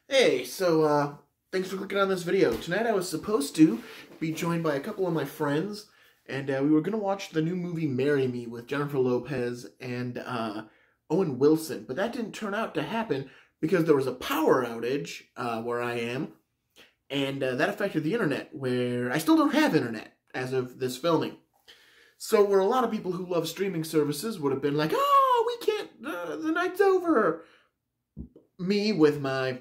Hey, thanks for clicking on this video. Tonight I was supposed to be joined by a couple of my friends, and we were going to watch the new movie Marry Me with Jennifer Lopez and Owen Wilson, but that didn't turn out to happen because there was a power outage where I am, and that affected the internet, where I still don't have internet as of this filming. So where a lot of people who love streaming services would have been like, oh, we can't, the night's over. Me, with my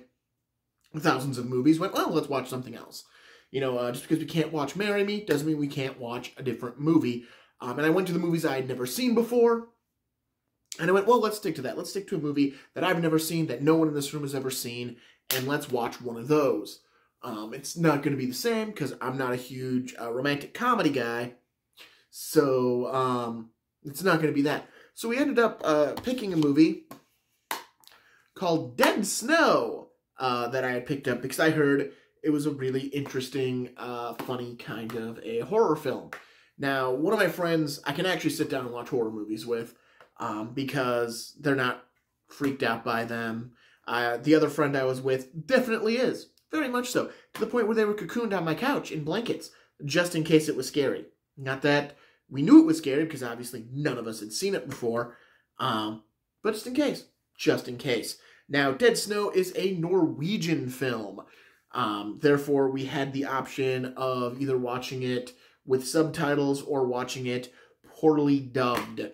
thousands of movies, went, well, let's watch something else. Just because we can't watch Marry Me doesn't mean we can't watch a different movie. And I went to the movies I had never seen before, and I went, well, let's stick to that. Let's stick to a movie that I've never seen, that no one in this room has ever seen, and let's watch one of those. It's not going to be the same, because I'm not a huge romantic comedy guy, so it's not going to be that. So we ended up picking a movie called Dead Snow, that I had picked up because I heard it was a really interesting, funny kind of a horror film. Now, one of my friends I can actually sit down and watch horror movies with because they're not freaked out by them. The other friend I was with definitely is, very much so, to the point where they were cocooned on my couch in blankets, just in case it was scary. Not that we knew it was scary, because obviously none of us had seen it before, but just in case. Just in case. Now, Dead Snow is a Norwegian film. Therefore, we had the option of either watching it with subtitles or watching it poorly dubbed.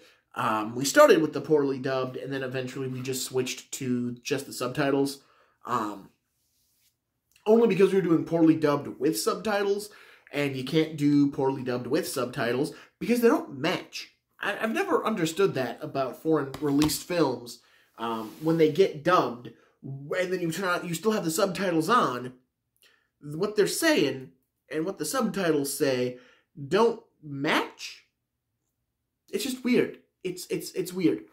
We started with the poorly dubbed, and then eventually we just switched to just the subtitles. Only because we were doing poorly dubbed with subtitles, and you can't do poorly dubbed with subtitles because they don't match. I've never understood that about foreign released films. When they get dubbed, and then you still have the subtitles on, what they're saying and what the subtitles say don't match. It's just weird. It's weird.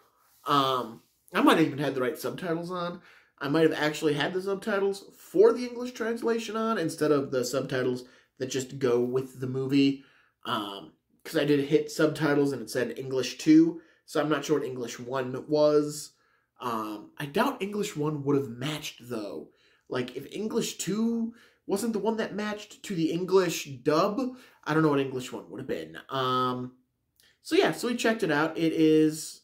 I might have even had the right subtitles on. I might have actually had the subtitles for the English translation on instead of the subtitles that just go with the movie. Because I did hit subtitles and it said English 2, so I'm not sure what English 1 was. I doubt English 1 would have matched, though. Like, if English 2 wasn't the one that matched to the English dub, I don't know what English 1 would have been. So we checked it out. It's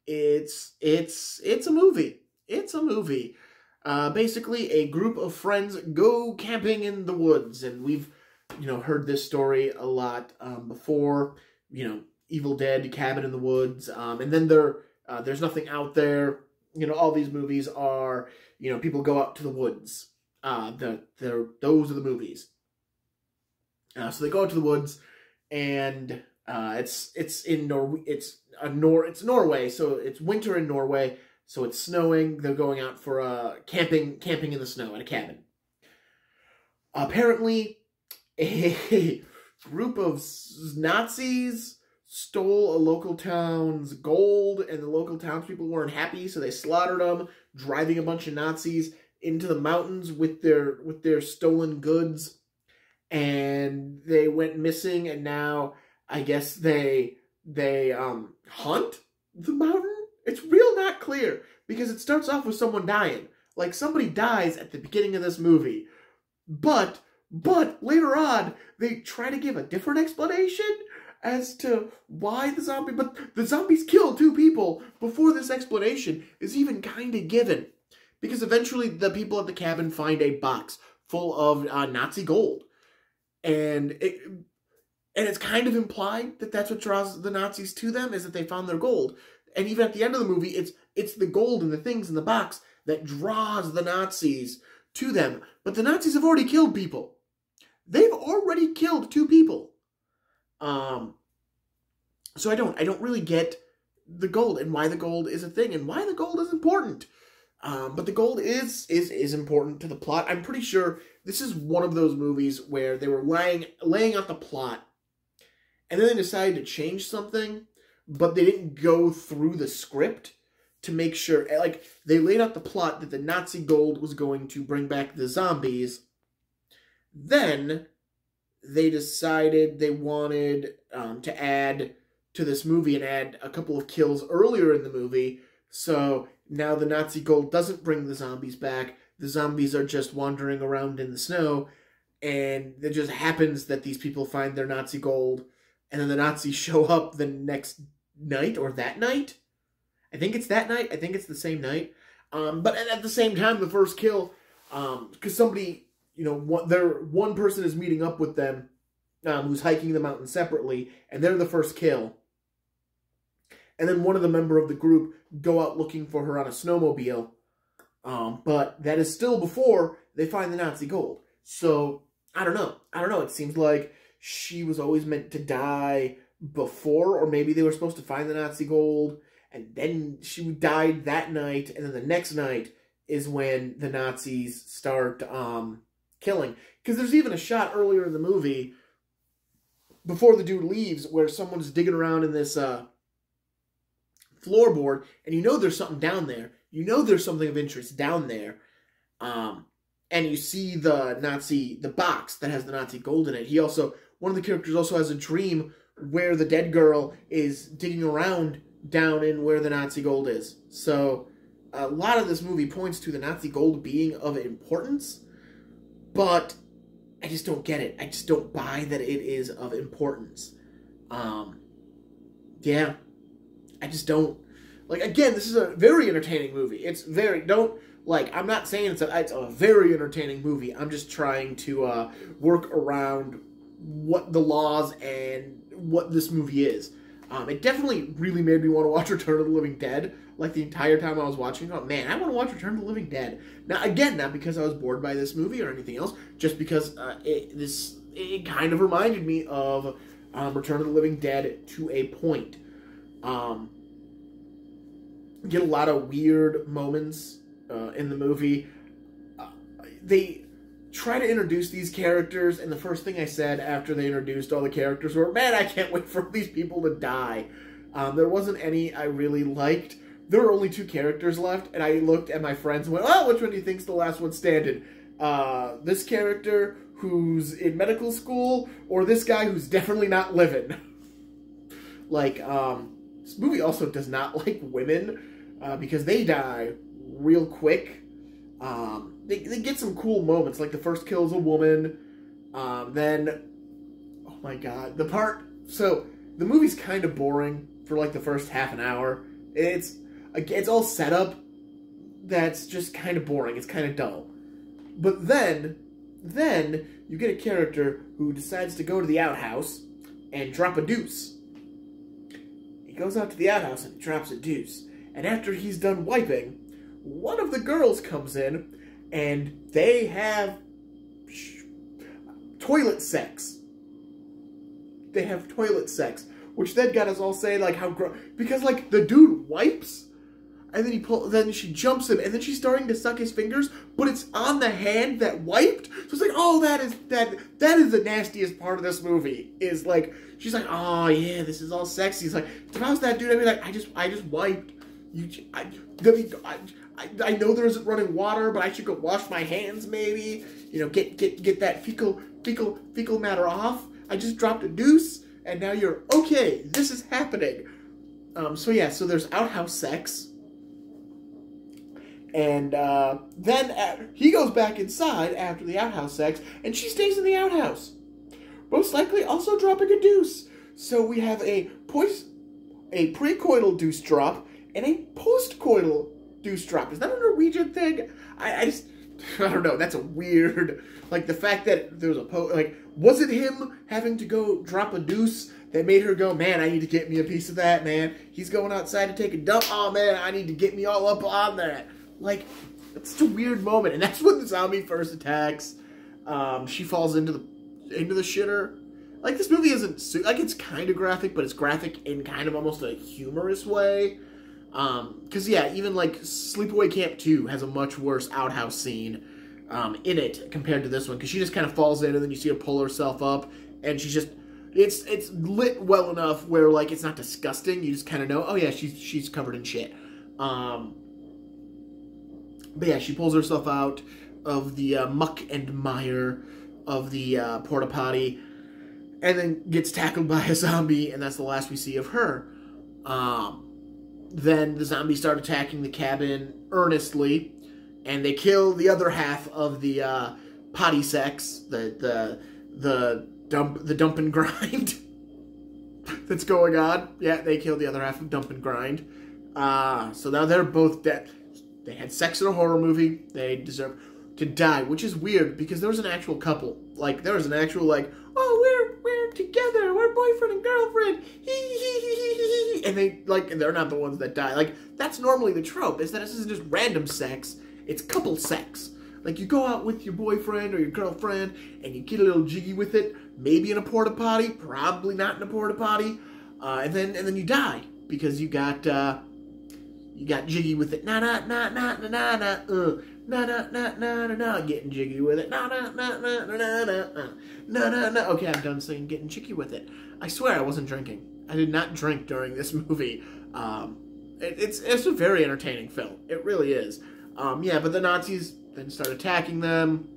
a movie. It's a movie. Basically, a group of friends go camping in the woods, and we've, heard this story a lot, before, Evil Dead, Cabin in the Woods, and then there's nothing out there. All these movies are, people go out to the woods. Those are the movies. So they go out to the woods, and it's Norway, so it's winter in Norway, so it's snowing. They're going out for camping in the snow at a cabin. Apparently, a group of Nazis stole a local town's gold, and the local townspeople weren't happy, so they slaughtered them, driving a bunch of Nazis into the mountains with their stolen goods, and they went missing, and now I guess they hunt the mountain? It's real not clear, because it starts off with someone dying. Like, somebody dies at the beginning of this movie, but later on, they try to give a different explanation as to why but the zombies kill two people before this explanation is even kind of given. Because eventually the people at the cabin find a box full of Nazi gold. And it's kind of implied that that's what draws the Nazis to them, is that they found their gold. And even at the end of the movie, it's the gold and the things in the box that draws the Nazis to them. But the Nazis have already killed people. They've already killed two people. So I don't really get the gold and why the gold is a thing and why the gold is important. But the gold is important to the plot. I'm pretty sure this is one of those movies where they were laying out the plot, and then they decided to change something, but they didn't go through the script to make sure, like, they laid out the plot that the Nazi gold was going to bring back the zombies. Then they decided they wanted to add to this movie and add a couple of kills earlier in the movie. So now the Nazi gold doesn't bring the zombies back. the zombies are just wandering around in the snow, and it just happens that these people find their Nazi gold, and then the Nazis show up the next night, or that night. I think it's that night. I think it's the same night. But at the same time, the first kill, because somebody, one person is meeting up with them, who's hiking the mountain separately, and they're the first kill. And then one of the member of the group go out looking for her on a snowmobile. But that is still before they find the Nazi gold. So, I don't know. It seems like she was always meant to die before, or maybe they were supposed to find the Nazi gold, and then she died that night, and then the next night is when the Nazis start killing. Because there's even a shot earlier in the movie, before the dude leaves, where someone's digging around in this floorboard, and there's something down there. There's something of interest down there. And you see the box that has the Nazi gold in it. One of the characters also has a dream where the dead girl is digging around down in where the Nazi gold is. So, a lot of this movie points to the Nazi gold being of importance, but I just don't get it. I just don't buy that it is of importance. Yeah. I just don't. Like, again, this is a very entertaining movie. I'm not saying it's a very entertaining movie. I'm just trying to work around what the laws and what this movie is. It definitely really made me want to watch Return of the Living Dead, like the entire time I was watching. Oh, man, I want to watch Return of the Living Dead. Now, again, not because I was bored by this movie or anything else, just because it kind of reminded me of Return of the Living Dead to a point. Get a lot of weird moments in the movie. They try to introduce these characters, and the first thing I said after they introduced all the characters were, man, I can't wait for these people to die. There wasn't any I really liked. There were only 2 characters left, and I looked at my friends and went, oh, which one do you think's the last one standing? This character who's in medical school, or this guy who's definitely not living? This movie also does not like women, because they die real quick. They get some cool moments, like the first kill is a woman, then, oh my god, so, the movie's kind of boring for, like, the first half an hour. It's all set up that's just kind of boring, it's kind of dull. But then, you get a character who decides to go to the outhouse and drop a deuce. He goes out to the outhouse and he drops a deuce. And after he's done wiping, one of the girls comes in, and they have toilet sex. They have toilet sex, which then got us all saying, like, how gross. Because, like, the dude wipes, and then she jumps him, and then she's starting to suck his fingers, but it's on the hand that wiped. So it's like, oh, that is the nastiest part of this movie. Is like, she's like, oh yeah, this is all sexy. He's like, if I was that dude, I'd be like, I just wiped. I know there isn't running water, but I should go wash my hands, maybe. Get that fecal matter off. I just dropped a deuce, and now you're okay. This is happening. So there's outhouse sex, and then he goes back inside after the outhouse sex, and she stays in the outhouse, most likely also dropping a deuce. So we have a precoital deuce drop and a postcoital deuce drop. Is that a Norwegian thing? I don't know. That's a weird, like, the fact that there was was it him having to go drop a deuce that made her go, man, I need to get me a piece of that, man. He's going outside to take a dump. Oh, man, I need to get me all up on that. Like, it's such a weird moment. And that's when the zombie first attacks. She falls into the shitter. Like, this movie isn't, like, it's kind of graphic, but it's graphic in kind of almost a humorous way. Because, yeah, even, like, Sleepaway Camp 2 has a much worse outhouse scene in it compared to this one. Because she just kind of falls in, and then you see her pull herself up, and she's just, it's lit well enough where, like, it's not disgusting. You just kind of know, oh, yeah, she's covered in shit. But, yeah, she pulls herself out of the muck and mire of the porta potty, and then gets tackled by a zombie, and that's the last we see of her. Then the zombies start attacking the cabin earnestly, and they kill the other half of the potty sex, the dump and grind that's going on. Yeah, they kill the other half of dump and grind. So now they're both dead. They had sex in a horror movie. They deserve to die, which is weird because there was an actual couple. Like, there was an actual, like, oh, we're together. We're boyfriend and girlfriend. And they're not the ones that die. Like, that's normally the trope, is that this isn't just random sex. It's couple sex. Like, you go out with your boyfriend or your girlfriend and you get a little jiggy with it. Maybe in a porta potty. Probably not in a porta potty. And then you die because you got jiggy with it. Getting jiggy with it. Okay, I'm done saying getting jiggy with it. I swear I wasn't drinking. I did not drink during this movie. It's a very entertaining film. It really is. Yeah, but the Nazis then start attacking them.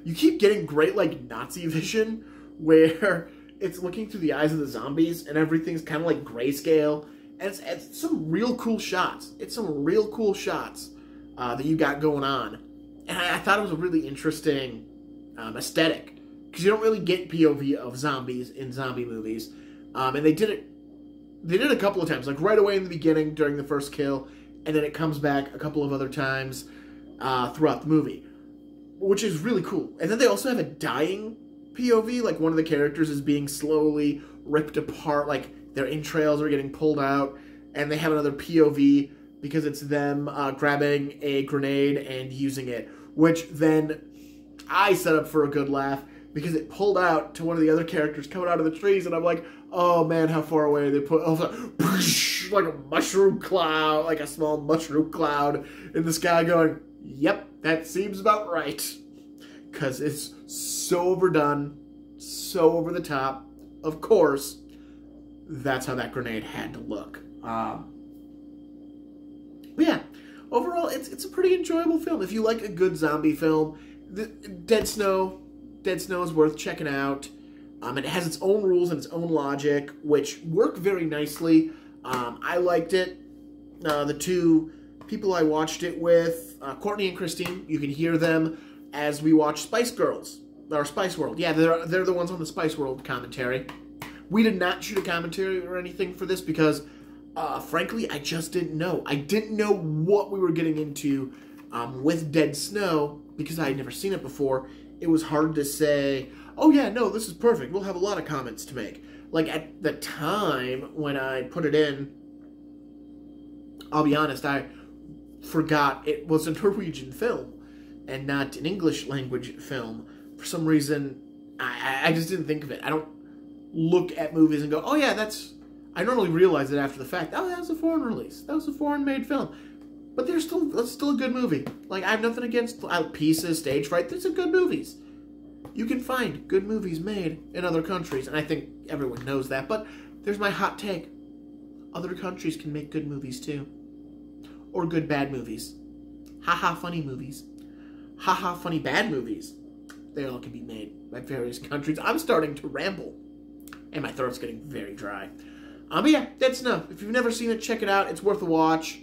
You keep getting great, like, Nazi vision where it's looking through the eyes of the zombies and everything's kind of like grayscale. And it's some real cool shots. It's some real cool shots that you got going on. And I thought it was a really interesting aesthetic. Because you don't really get POV of zombies in zombie movies. And they did it a couple of times. Like right away in the beginning during the first kill. And then it comes back a couple of other times throughout the movie. Which is really cool. And then they also have a dying POV. Like one of the characters is being slowly ripped apart. Like their entrails are getting pulled out. And they have another POV because it's them grabbing a grenade and using it. Which then I set up for a good laugh. Because it pulled out to one of the other characters coming out of the trees. And I'm like, oh man, how far away they put... like a mushroom cloud. Like a small mushroom cloud in the sky going... Yep, that seems about right. Because it's so overdone, so over the top. Of course, that's how that grenade had to look. But yeah, overall, it's a pretty enjoyable film. If you like a good zombie film, Dead Snow is worth checking out. It has its own rules and its own logic, which work very nicely. I liked it. The two people I watched it with, Courtney and Christine, you can hear them as we watch Spice Girls, or Spice World. Yeah, they're the ones on the Spice World commentary. We did not shoot a commentary or anything for this because, frankly, I just didn't know. I didn't know what we were getting into with Dead Snow because I had never seen it before. It was hard to say, oh yeah, no, this is perfect. We'll have a lot of comments to make. Like, at the time when I put it in, I'll be honest, I forgot it was a Norwegian film and not an English language film. For some reason, I just didn't think of it. I don't look at movies and go, oh yeah, that's... I normally realize it after the fact. Oh, that was a foreign release. That was a foreign-made film. But that's still a good movie. Like, I have nothing against Pieces, Stage Fright. These are good movies. You can find good movies made in other countries, and I think everyone knows that. But there's my hot take. Other countries can make good movies, too. Or good bad movies. Ha-ha funny movies. Ha-ha funny bad movies. They all can be made by various countries. I'm starting to ramble. And my throat's getting very dry. But yeah, Dead Snow. If you've never seen it, check it out. It's worth a watch.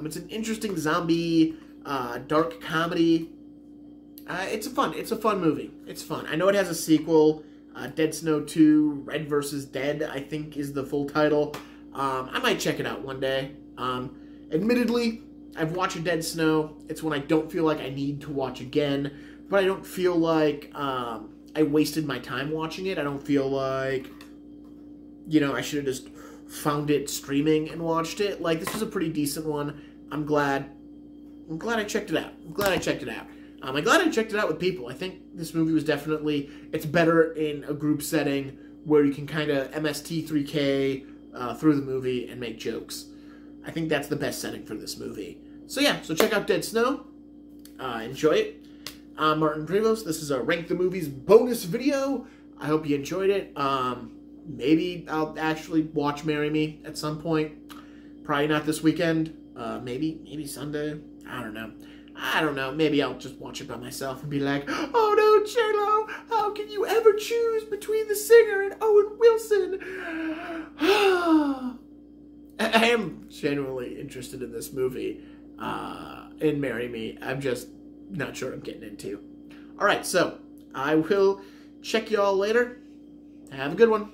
It's an interesting zombie, dark comedy. It's a fun movie. It's fun. I know it has a sequel, Dead Snow 2, Red vs. Dead, I think is the full title. I might check it out one day. Admittedly, I've watched Dead Snow. It's one I don't feel like I need to watch again, but I don't feel like I wasted my time watching it. I don't feel like, I should have just found it streaming and watched it. Like, this was a pretty decent one. I'm glad I checked it out. I'm glad I checked it out with people. I think this movie was definitely, it's better in a group setting where you can kind of MST3K through the movie and make jokes. I think that's the best setting for this movie. So yeah, so check out Dead Snow. Enjoy it. I'm Martin Prevost. This is a Rank the Movies bonus video. I hope you enjoyed it. Maybe I'll actually watch Marry Me at some point. Probably not this weekend. Maybe Sunday. I don't know. Maybe I'll just watch it by myself and be like, oh no, J-Lo, how can you ever choose between the singer and Owen Wilson? I am genuinely interested in this movie. and marry me. I'm just not sure I'm getting into. All right, so I will check y'all later. Have a good one.